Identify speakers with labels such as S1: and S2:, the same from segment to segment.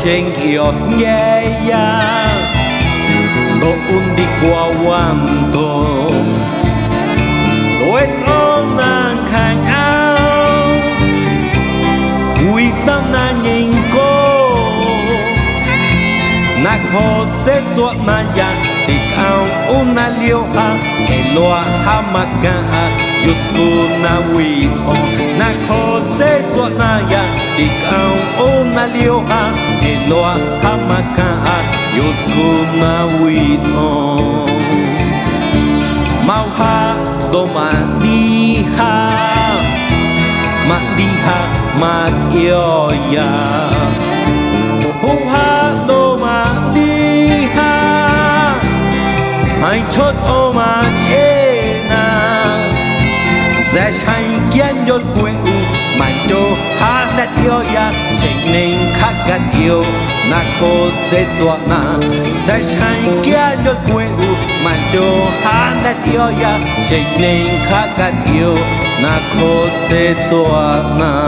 S1: trên yêu nhẹ nhàng độ un đi qua hoàn tổ đôi thôn nàng khai áo quý tâm na nhìn cô na khó dễ ruột na ya đi cao un na liêu ha e loa ha maka yusku na quý na khó dễ ruột na ya đi cao un na liêu ha e loa ha maka yusku na quý mau ha do ma đi ha ma yêu ya hu ha do ma đi ha hai chốt ô ma chê na sẽ chạy kiến yol quê u mà cho ha đất yêu ya chạy nên khắc gắt yêu na khô dễ dọa na sẽ chạy kiến yol quê u mà cho ha đất yêu ya chạy nên khắc gắt yêu na khô dễ dọa na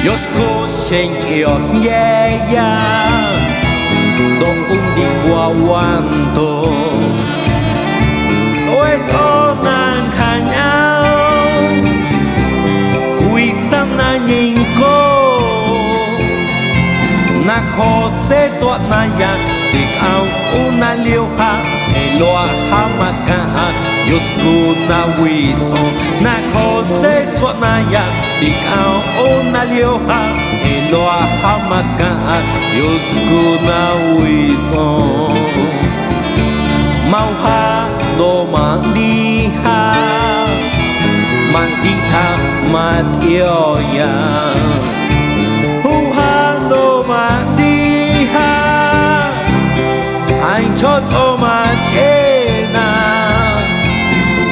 S1: Yosco trên yêu nhẹ nhàng độ un đi qua hoàn tổ đôi thôn nàng khai nhau quý tâm na nhìn cô na khó dễ dọa na ya đi cao un na liêu ha e loa ha maka Yosco na quý na khó dễ dọa na ya đi cao un na liêu ha e loa ha maka Yosco na quý mau ha do ma đi ha ma yêu ya hu ha do ma đi ha hai chốt ô ma chê na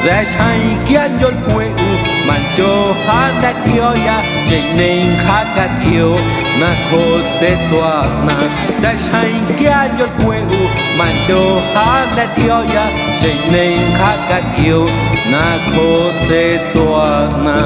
S1: sẽ chạy kiến yol quê u mà cho ha đất yêu ya chạy nên khá gắt yêu na khô dễ dọa na sẽ chạy kiến yol quê u mà cho ha đất yêu ya chạy nên khá gắt yêu na khô dễ dọa na